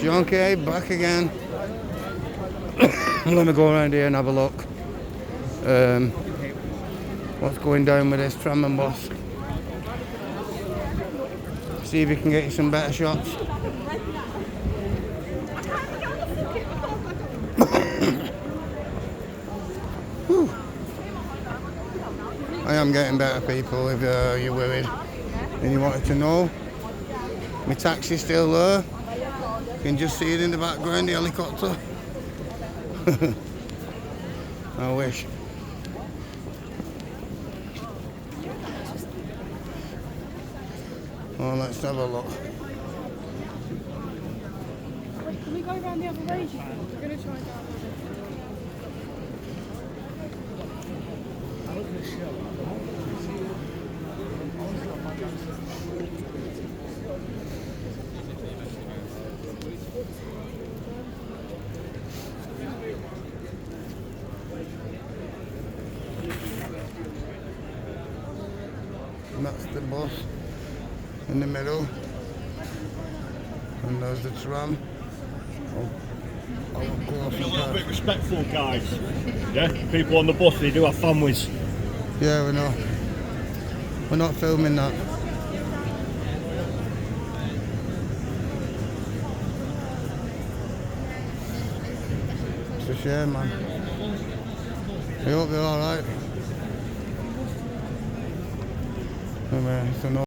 Okay, back again. Let me go around here and have a look. What's going down with this tram and bus? See if we can get you some better shots. I am getting better, people, if you're worried and you wanted to know. My taxi's still there. You can just see it in the background, the helicopter. I wish. Oh, let's have a look. Wait, can we go around the other way? We're going to try and go. And that's the bus in the middle, and there's the tram. A little bit respectful, guys. Yeah, people on the bus, they do have families. Yeah, we know. We're not filming that. It's a shame, man. I hope they're alright. It's a no